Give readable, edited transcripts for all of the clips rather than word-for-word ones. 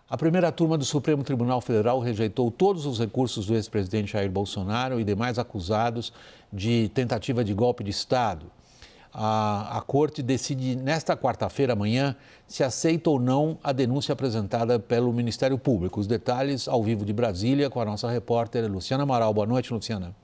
A primeira turma do Supremo Tribunal Federal rejeitou todos os recursos do ex-presidente Jair Bolsonaro e demais acusados de tentativa de golpe de Estado. A Corte decide nesta quarta-feira, amanhã, se aceita ou não a denúncia apresentada pelo Ministério Público. Os detalhes ao vivo de Brasília com a nossa repórter Luciana Amaral. Boa noite, Luciana.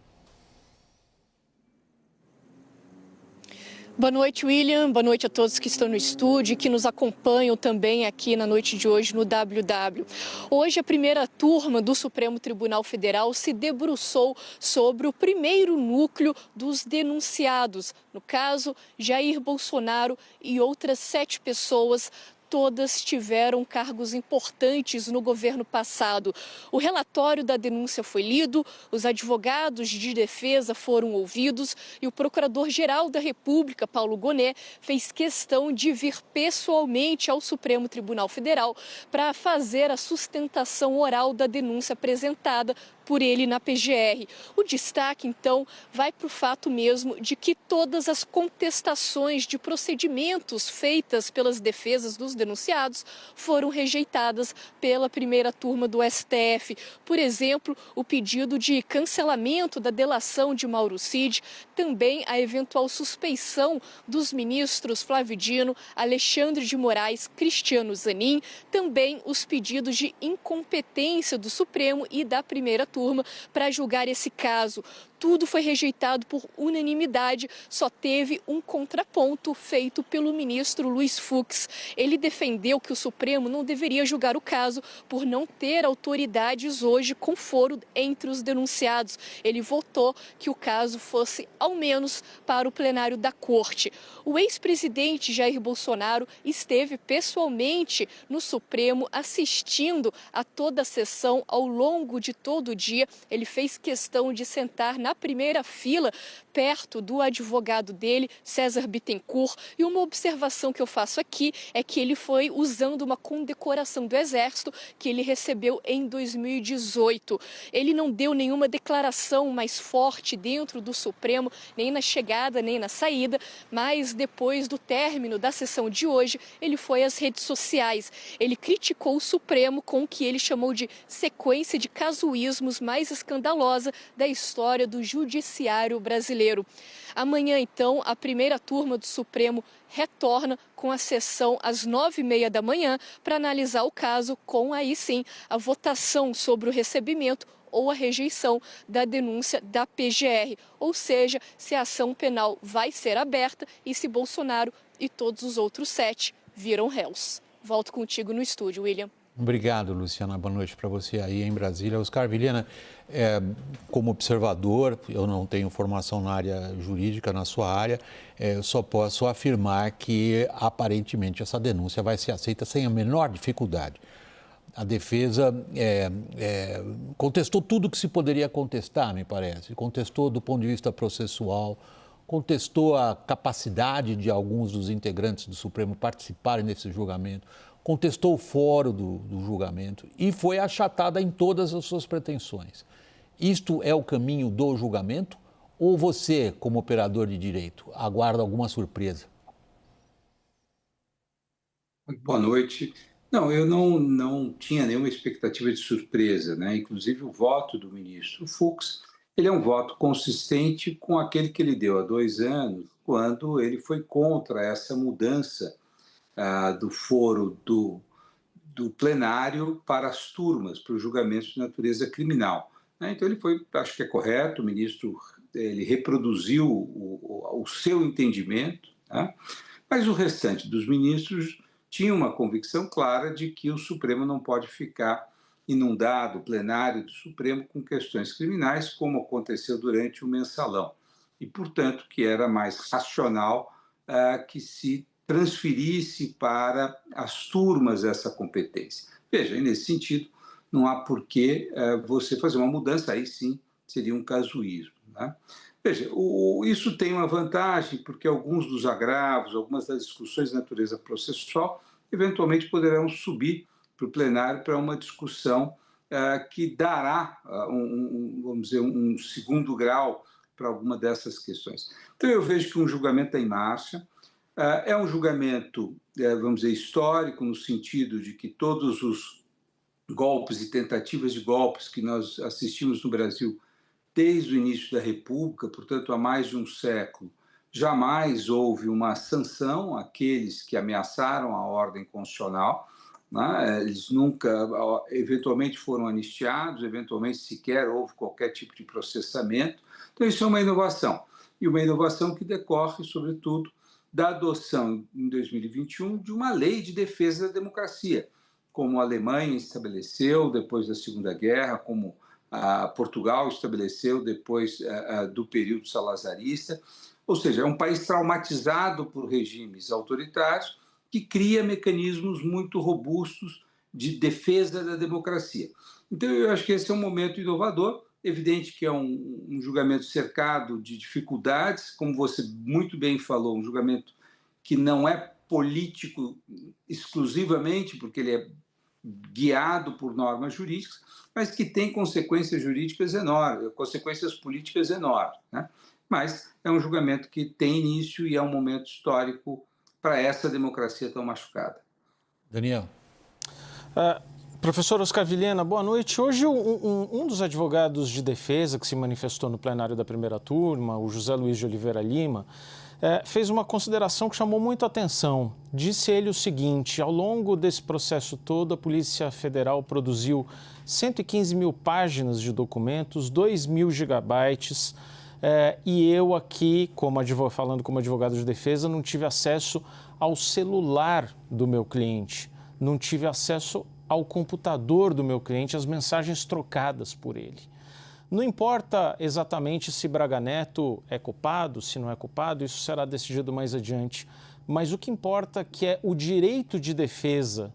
Boa noite, William. Boa noite a todos que estão no estúdio e que nos acompanham também aqui na noite de hoje no WW. Hoje, a primeira turma do Supremo Tribunal Federal se debruçou sobre o primeiro núcleo dos denunciados. No caso, Jair Bolsonaro e outras 7 pessoas. Todas tiveram cargos importantes no governo passado. O relatório da denúncia foi lido, os advogados de defesa foram ouvidos e o Procurador-Geral da República, Paulo Gonet, fez questão de vir pessoalmente ao Supremo Tribunal Federal para fazer a sustentação oral da denúncia apresentada por ele na PGR. O destaque, então, vai para o fato mesmo de que todas as contestações de procedimentos feitas pelas defesas dos denunciados foram rejeitadas pela primeira turma do STF. Por exemplo, o pedido de cancelamento da delação de Mauro Cid, também a eventual suspeição dos ministros Flávio Dino, Alexandre de Moraes, Cristiano Zanin, também os pedidos de incompetência do Supremo e da primeira turma para julgar esse caso. Tudo foi rejeitado por unanimidade, só teve um contraponto feito pelo ministro Luiz Fux. Ele defendeu que o Supremo não deveria julgar o caso por não ter autoridades hoje com foro entre os denunciados. Ele votou que o caso fosse ao menos para o plenário da Corte. O ex-presidente Jair Bolsonaro esteve pessoalmente no Supremo assistindo a toda a sessão ao longo de todo o dia. Ele fez questão de sentar na primeira fila, perto do advogado dele, César Bittencourt. E uma observação que eu faço aqui é que ele foi usando uma condecoração do Exército que ele recebeu em 2018. Ele não deu nenhuma declaração mais forte dentro do Supremo, nem na chegada, nem na saída, mas depois do término da sessão de hoje, ele foi às redes sociais. Ele criticou o Supremo com o que ele chamou de sequência de casuísmos mais escandalosa da história do judiciário brasileiro. Amanhã, então, a primeira turma do Supremo retorna com a sessão às 9h30 da manhã para analisar o caso com, aí sim, a votação sobre o recebimento ou a rejeição da denúncia da PGR, ou seja, se a ação penal vai ser aberta e se Bolsonaro e todos os outros 7 viram réus. Volto contigo no estúdio, William. Obrigado, Luciana. Boa noite para você aí em Brasília. Oscar Vilhena, como observador, eu não tenho formação na área jurídica, na sua área, só posso afirmar que, aparentemente, essa denúncia vai ser aceita sem a menor dificuldade. A defesa contestou tudo que se poderia contestar, me parece. Contestou do ponto de vista processual, contestou a capacidade de alguns dos integrantes do Supremo participarem desse julgamento, contestou o foro do julgamento e foi achatada em todas as suas pretensões. Isto é o caminho do julgamento ou você, como operador de direito, aguarda alguma surpresa? Boa noite. Não, eu não tinha nenhuma expectativa de surpresa, né? Inclusive o voto do ministro Fux, ele é um voto consistente com aquele que ele deu há 2 anos, quando ele foi contra essa mudança do foro do plenário para as turmas, para os julgamentos de natureza criminal, né? Então ele foi, acho que é correto, o ministro ele reproduziu o seu entendimento, tá? Mas o restante dos ministros tinha uma convicção clara de que o Supremo não pode ficar inundado, o plenário do Supremo, com questões criminais, como aconteceu durante o mensalão. E, portanto, que era mais racional que se transferisse para as turmas essa competência. Veja, e nesse sentido, não há por que você fazer uma mudança, aí sim seria um casuísmo, né? Veja, isso tem uma vantagem, porque alguns dos agravos, algumas das discussões de natureza processual, eventualmente poderão subir para o plenário para uma discussão que dará, vamos dizer, um segundo grau para alguma dessas questões. Então, eu vejo que um julgamento está em marcha. É um julgamento, vamos dizer, histórico, no sentido de que todos os golpes e tentativas de golpes que nós assistimos no Brasil desde o início da República, portanto, há mais de um século, jamais houve uma sanção àqueles que ameaçaram a ordem constitucional, né? Eles nunca, eventualmente, foram anistiados, eventualmente sequer houve qualquer tipo de processamento. Então, isso é uma inovação, e uma inovação que decorre, sobretudo, da adoção, em 2021, de uma lei de defesa da democracia, como a Alemanha estabeleceu depois da Segunda Guerra, como Portugal estabeleceu depois do período salazarista. Ou seja, é um país traumatizado por regimes autoritários que cria mecanismos muito robustos de defesa da democracia. Então, eu acho que esse é um momento inovador. Evidente que é um julgamento cercado de dificuldades, como você muito bem falou, um julgamento que não é político exclusivamente, porque ele é guiado por normas jurídicas, mas que tem consequências jurídicas enormes, consequências políticas enormes, né? Mas é um julgamento que tem início e é um momento histórico para essa democracia tão machucada. Daniel. Professor Oscar Vilhena, boa noite. Hoje, um dos advogados de defesa que se manifestou no plenário da primeira turma, o José Luiz de Oliveira Lima, fez uma consideração que chamou muito a atenção. Disse ele o seguinte: ao longo desse processo todo, a Polícia Federal produziu 115 mil páginas de documentos, 2.000 gigabytes, e eu aqui, falando como advogado de defesa, não tive acesso ao celular do meu cliente, não tive acesso ao computador do meu cliente, as mensagens trocadas por ele. Não importa exatamente se Braga Neto é culpado, se não é culpado, isso será decidido mais adiante. Mas o que importa é que o direito de defesa,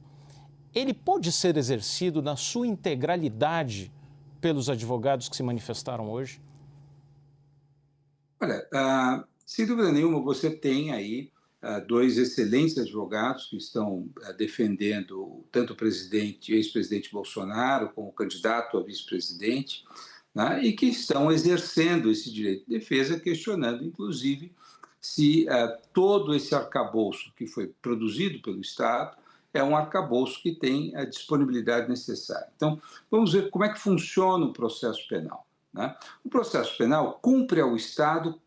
ele pode ser exercido na sua integralidade pelos advogados que se manifestaram hoje? Olha, sem dúvida nenhuma, você tem aí dois excelentes advogados que estão defendendo tanto o ex-presidente Bolsonaro, como o candidato a vice-presidente, né, e que estão exercendo esse direito de defesa, questionando, inclusive, se todo esse arcabouço que foi produzido pelo Estado é um arcabouço que tem a disponibilidade necessária. Então, vamos ver como é que funciona o processo penal, né? O processo penal cumpre ao Estado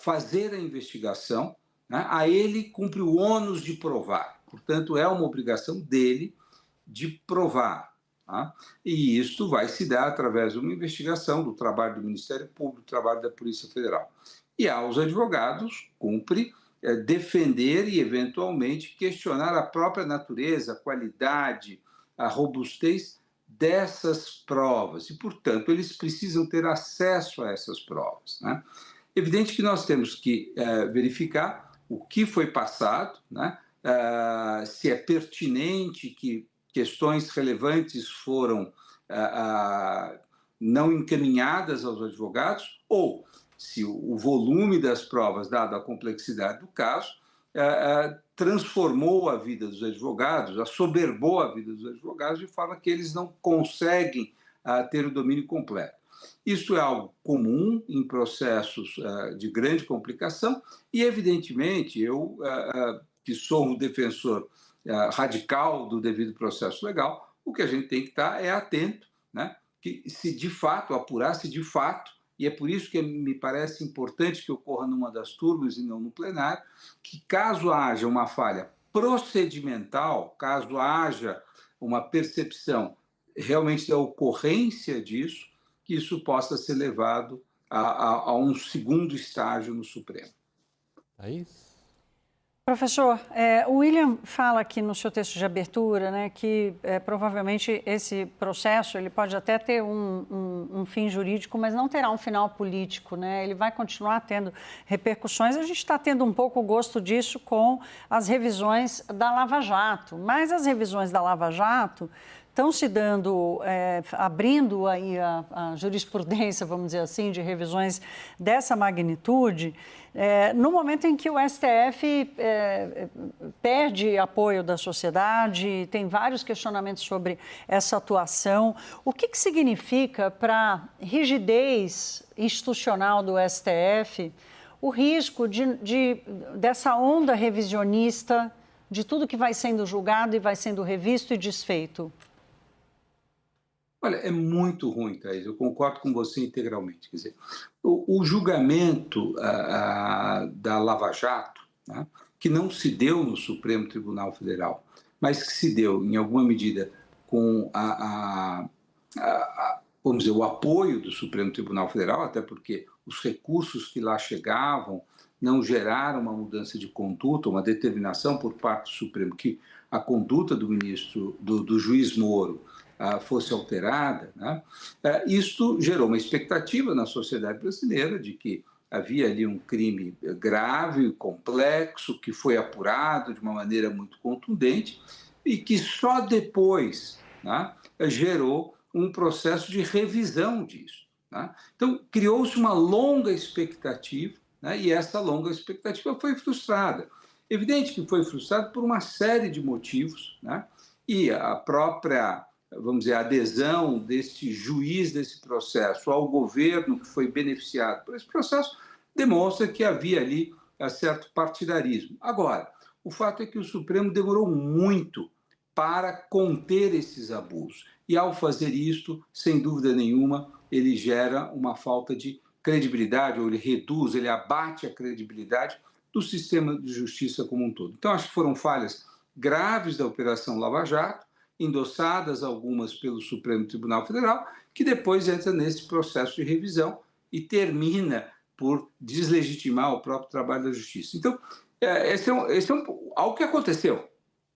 fazer a investigação, né? A ele cumpre o ônus de provar. Portanto, é uma obrigação dele de provar. Tá? E isso vai se dar através de uma investigação, do trabalho do Ministério Público, do trabalho da Polícia Federal. E aos advogados cumpre defender e, eventualmente, questionar a própria natureza, a qualidade, a robustez dessas provas. E, portanto, eles precisam ter acesso a essas provas, né? Evidente que nós temos que verificar o que foi passado, né? Se é pertinente que questões relevantes foram não encaminhadas aos advogados, ou se o volume das provas, dada a complexidade do caso, transformou a vida dos advogados, assoberbou a vida dos advogados, de forma que eles não conseguem ter o domínio completo. Isso é algo comum em processos de grande complicação e, evidentemente, eu, que sou um defensor radical do devido processo legal, o que a gente tem que estar atento, né? Que se de fato, apurasse de fato, e é por isso que me parece importante que ocorra numa das turmas e não no plenário, que caso haja uma falha procedimental, caso haja uma percepção realmente da ocorrência disso, que isso possa ser levado a um segundo estágio no Supremo. É isso? Professor, o William fala aqui no seu texto de abertura, né, que provavelmente esse processo ele pode até ter um fim jurídico, mas não terá um final político, né? Ele vai continuar tendo repercussões. A gente está tendo um pouco o gosto disso com as revisões da Lava Jato, mas as revisões da Lava Jato estão se dando, abrindo aí a jurisprudência, vamos dizer assim, de revisões dessa magnitude, no momento em que o STF perde apoio da sociedade, tem vários questionamentos sobre essa atuação. O que significa para a rigidez institucional do STF o risco dessa onda revisionista de tudo que vai sendo julgado e vai sendo revisto e desfeito? Olha, é muito ruim, Thaís, eu concordo com você integralmente. Quer dizer, o julgamento da Lava Jato, né, que não se deu no Supremo Tribunal Federal, mas que se deu, em alguma medida, com vamos dizer, o apoio do Supremo Tribunal Federal, até porque os recursos que lá chegavam não geraram uma mudança de conduta, uma determinação por parte do Supremo que a conduta do ministro, do juiz Moro, fosse alterada, né? Isto gerou uma expectativa na sociedade brasileira de que havia ali um crime grave, complexo, que foi apurado de uma maneira muito contundente e que só depois, né, gerou um processo de revisão disso, né? Então, criou-se uma longa expectativa, né, e essa longa expectativa foi frustrada. Evidente que foi frustrada por uma série de motivos, né? E a própria, vamos dizer, adesão deste juiz desse processo ao governo que foi beneficiado por esse processo demonstra que havia ali certo partidarismo. Agora, o fato é que o Supremo demorou muito para conter esses abusos. E, ao fazer isto, sem dúvida nenhuma, ele gera uma falta de credibilidade, ou ele reduz, ele abate a credibilidade do sistema de justiça como um todo. Então, acho que foram falhas graves da Operação Lava Jato, endossadas algumas pelo Supremo Tribunal Federal, que depois entra nesse processo de revisão e termina por deslegitimar o próprio trabalho da justiça. Então, esse é algo que aconteceu,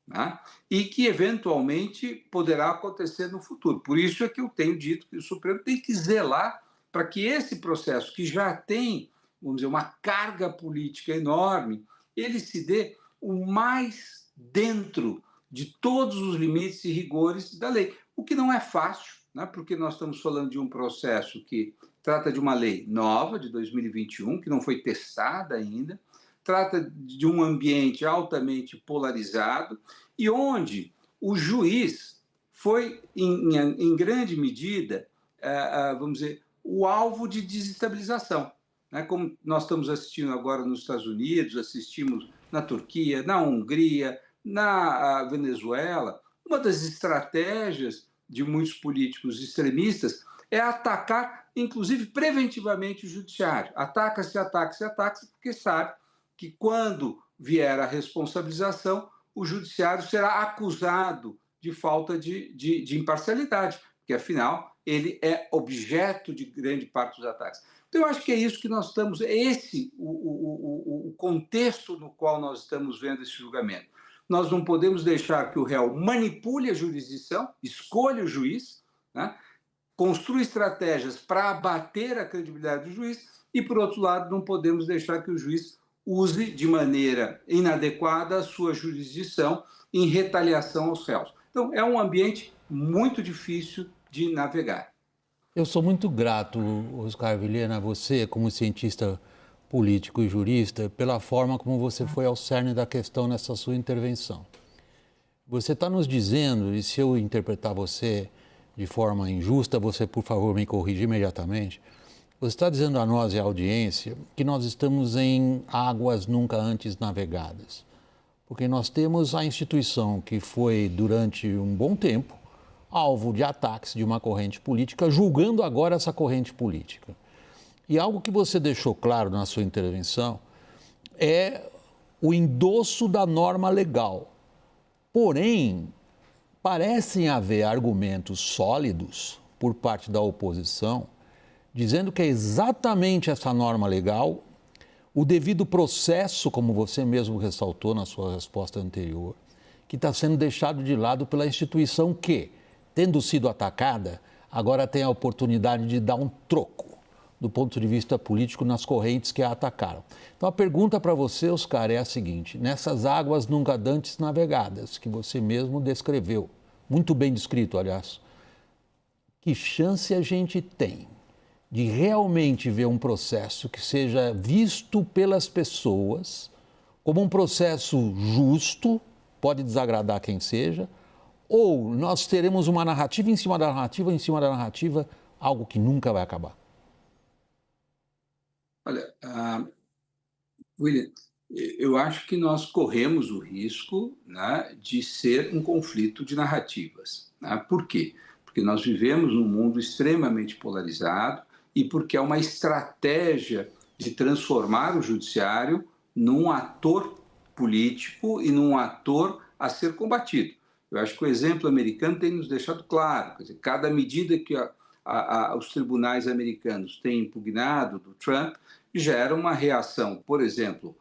né? E que, eventualmente, poderá acontecer no futuro. Por isso é que eu tenho dito que o Supremo tem que zelar para que esse processo, que já tem, vamos dizer, uma carga política enorme, ele se dê o mais dentro de todos os limites e rigores da lei, o que não é fácil, né? Porque nós estamos falando de um processo que trata de uma lei nova, de 2021, que não foi testada ainda, trata de um ambiente altamente polarizado e onde o juiz foi, em grande medida, vamos dizer, o alvo de desestabilização, né? Como nós estamos assistindo agora nos Estados Unidos, assistimos na Turquia, na Hungria, na Venezuela. Uma das estratégias de muitos políticos extremistas é atacar, inclusive preventivamente, o judiciário. Ataca-se, porque sabe que quando vier a responsabilização, o judiciário será acusado de falta de imparcialidade, porque, afinal, ele é objeto de grande parte dos ataques. Então, eu acho que é isso que nós estamos, é esse o contexto no qual nós estamos vendo esse julgamento. Nós não podemos deixar que o réu manipule a jurisdição, escolha o juiz, né, construa estratégias para abater a credibilidade do juiz e, por outro lado, não podemos deixar que o juiz use de maneira inadequada a sua jurisdição em retaliação aos réus. Então, é um ambiente muito difícil de navegar. Eu sou muito grato, Oscar Vilhena, a você, como cientista político e jurista, pela forma como você foi ao cerne da questão nessa sua intervenção. Você está nos dizendo, e se eu interpretar você de forma injusta, você, por favor, me corrija imediatamente, você está dizendo a nós e à audiência que nós estamos em águas nunca antes navegadas. Porque nós temos a instituição que foi, durante um bom tempo, alvo de ataques de uma corrente política, julgando agora essa corrente política. E algo que você deixou claro na sua intervenção é o endosso da norma legal. Porém, parecem haver argumentos sólidos por parte da oposição dizendo que é exatamente essa norma legal, o devido processo, como você mesmo ressaltou na sua resposta anterior, que está sendo deixado de lado pela instituição que, tendo sido atacada, agora tem a oportunidade de dar um troco do ponto de vista político nas correntes que a atacaram. Então a pergunta para você, Oscar, é a seguinte: nessas águas nunca dantes navegadas, que você mesmo descreveu, muito bem descrito, aliás, que chance a gente tem de realmente ver um processo que seja visto pelas pessoas como um processo justo, pode desagradar quem seja, ou nós teremos uma narrativa em cima da narrativa, em cima da narrativa, algo que nunca vai acabar? Olha, William, Eu acho que nós corremos o risco, né, de ser um conflito de narrativas. Né? Por quê? Porque nós vivemos num mundo extremamente polarizado e porque é uma estratégia de transformar o judiciário num ator político e num ator a ser combatido. Eu acho que o exemplo americano tem nos deixado claro, quer dizer, cada medida que os tribunais americanos têm impugnado do Trump gera uma reação, por exemplo,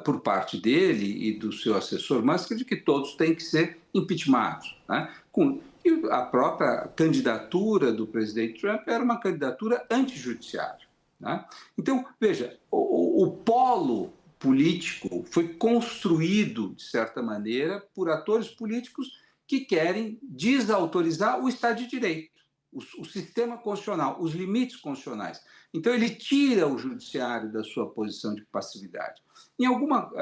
por parte dele e do seu assessor Musk, de que todos têm que ser impeachmentados. Né? E a própria candidatura do presidente Trump era uma candidatura antijudiciária. Né? Então, veja, o polo político foi construído, de certa maneira, por atores políticos que querem desautorizar o Estado de Direito, o sistema constitucional, os limites constitucionais. Então, ele tira o judiciário da sua posição de passividade. Em alguma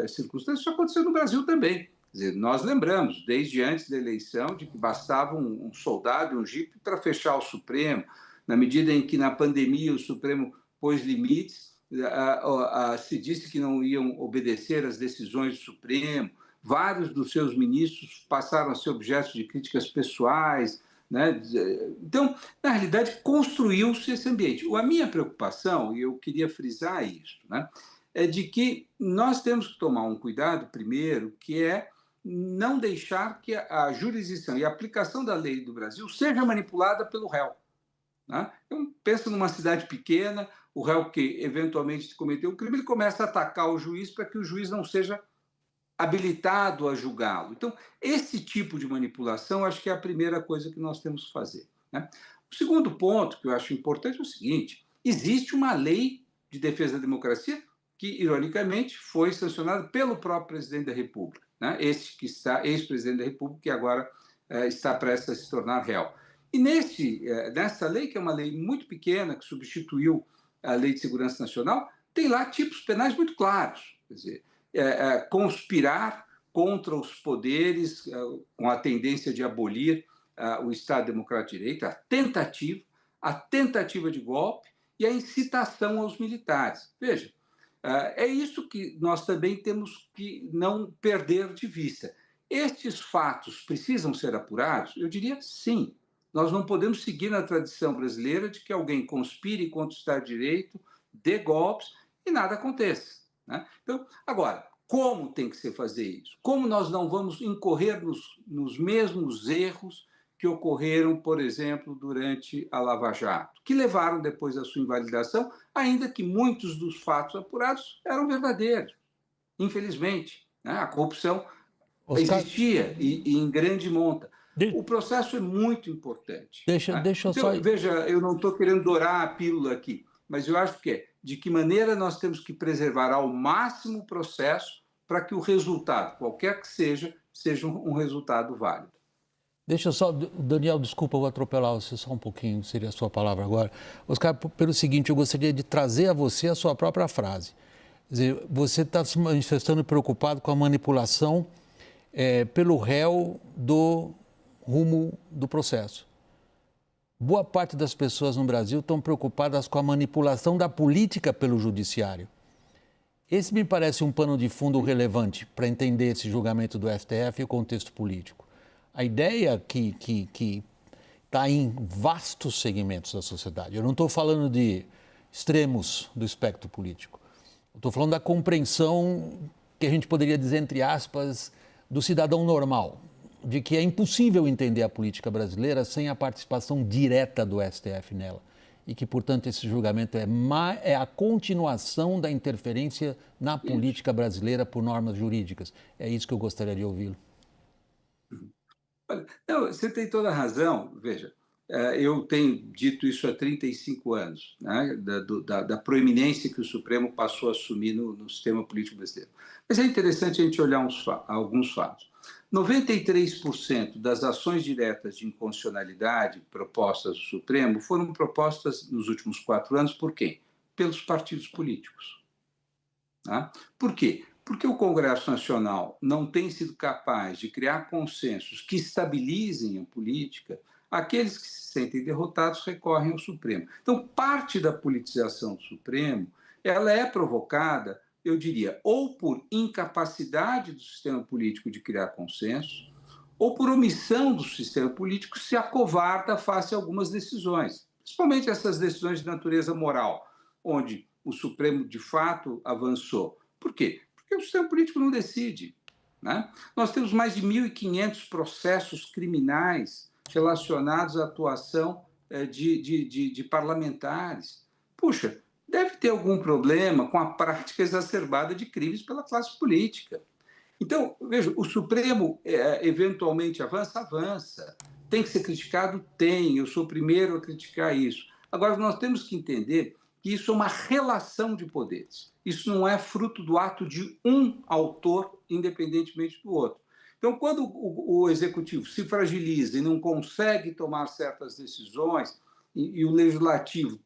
circunstância, isso aconteceu no Brasil também. Quer dizer, nós lembramos, desde antes da eleição, de que bastava um soldado e um jipe para fechar o Supremo. Na medida em que, na pandemia, o Supremo pôs limites, se disse que não iam obedecer às decisões do Supremo. Vários dos seus ministros passaram a ser objetos de críticas pessoais. Né? Então, na realidade, construiu-se esse ambiente. A minha preocupação, e eu queria frisar isso, né, é de que nós temos que tomar um cuidado, primeiro, que é não deixar que a jurisdição e a aplicação da lei do Brasil seja manipulada pelo réu. Né? Então, pensa numa cidade pequena, o réu que eventualmente cometeu um crime, ele começa a atacar o juiz para que o juiz não seja habilitado a julgá-lo. Então, esse tipo de manipulação, acho que é a primeira coisa que nós temos que fazer. Né? O segundo ponto que eu acho importante é o seguinte: existe uma lei de defesa da democracia que, ironicamente, foi sancionada pelo próprio presidente da República, né? Esse que está, ex-presidente da República, que agora está prestes a se tornar réu. E nessa lei, que é uma lei muito pequena, que substituiu a Lei de Segurança Nacional, tem lá tipos penais muito claros. Quer dizer, conspirar contra os poderes, com a tendência de abolir o Estado Democrático de Direito, a tentativa de golpe e a incitação aos militares. Veja, é isso que nós também temos que não perder de vista. Estes fatos precisam ser apurados? Eu diria sim. Nós não podemos seguir na tradição brasileira de que alguém conspire contra o Estado de Direito, dê golpes e nada aconteça. Né? Então, agora, como tem que se fazer isso? Como nós não vamos incorrer nos mesmos erros que ocorreram, por exemplo, durante a Lava Jato, que levaram depois à sua invalidação, ainda que muitos dos fatos apurados eram verdadeiros, infelizmente. Né? A corrupção existia e em grande monta. O processo é muito importante. Deixa então, só... Veja, eu não estou querendo dourar a pílula aqui, mas eu acho que é de que maneira nós temos que preservar ao máximo o processo para que o resultado, qualquer que seja um resultado válido. Deixa só, Daniel, desculpa, eu vou atropelar você só um pouquinho, seria a sua palavra agora. Oscar, pelo seguinte, eu gostaria de trazer a você a sua própria frase. Quer dizer, você está se manifestando preocupado com a manipulação pelo réu do rumo do processo. Boa parte das pessoas no Brasil estão preocupadas com a manipulação da política pelo judiciário. Esse me parece um pano de fundo relevante para entender esse julgamento do STF e o contexto político. A ideia que está em vastos segmentos da sociedade. Eu não estou falando de extremos do espectro político. Estou falando da compreensão que a gente poderia dizer, entre aspas, do cidadão normal, de que é impossível entender a política brasileira sem a participação direta do STF nela. E que, portanto, esse julgamento é a continuação da interferência na política brasileira por normas jurídicas. É isso que eu gostaria de ouvi-lo. Não, você tem toda a razão. Veja, eu tenho dito isso há 35 anos, né, da proeminência que o Supremo passou a assumir no sistema político brasileiro. Mas é interessante a gente olhar alguns fatos. 93% das ações diretas de inconstitucionalidade propostas do Supremo foram propostas nos últimos 4 anos por quem? Pelos partidos políticos. Tá? Por quê? Porque o Congresso Nacional não tem sido capaz de criar consensos que estabilizem a política. Aqueles que se sentem derrotados recorrem ao Supremo. Então, parte da politização do Supremo ela é provocada eu diria, ou por incapacidade do sistema político de criar consenso, ou por omissão do sistema político se acovarda face a algumas decisões, principalmente essas decisões de natureza moral, onde o Supremo, de fato, avançou. Por quê? Porque o sistema político não decide, né? Nós temos mais de 1.500 processos criminais relacionados à atuação de parlamentares. Puxa, deve ter algum problema com a prática exacerbada de crimes pela classe política. Então, veja, o Supremo eventualmente avança. Tem que ser criticado? Tem. Eu sou o primeiro a criticar isso. Agora, nós temos que entender que isso é uma relação de poderes. Isso não é fruto do ato de um autor, independentemente do outro. Então, quando o Executivo se fragiliza e não consegue tomar certas decisões, e o Legislativo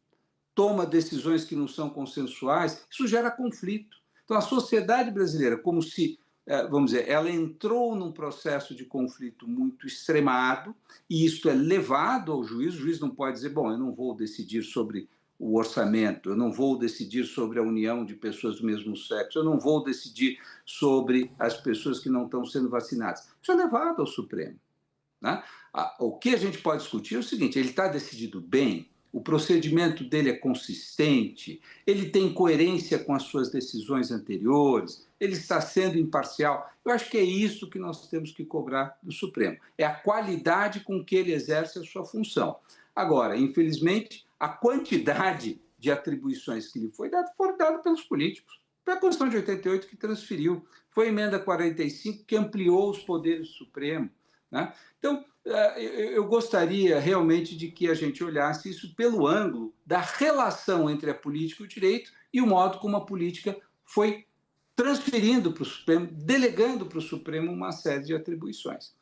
toma decisões que não são consensuais, isso gera conflito. Então, a sociedade brasileira, como se, vamos dizer, ela entrou num processo de conflito muito extremado, e isso é levado ao juiz. O juiz não pode dizer, bom, eu não vou decidir sobre o orçamento, eu não vou decidir sobre a união de pessoas do mesmo sexo, eu não vou decidir sobre as pessoas que não estão sendo vacinadas. Isso é levado ao Supremo, né? O que a gente pode discutir é o seguinte: ele está decidido bem, o procedimento dele é consistente, ele tem coerência com as suas decisões anteriores, ele está sendo imparcial. Eu acho que é isso que nós temos que cobrar do Supremo, é a qualidade com que ele exerce a sua função. Agora, infelizmente, a quantidade de atribuições que lhe foi dada foram dadas pelos políticos. Foi a Constituição de 88 que transferiu, foi a Emenda 45 que ampliou os poderes do Supremo, né? Então, eu gostaria realmente de que a gente olhasse isso pelo ângulo da relação entre a política e o direito e o modo como a política foi transferindo para o Supremo, delegando para o Supremo uma série de atribuições.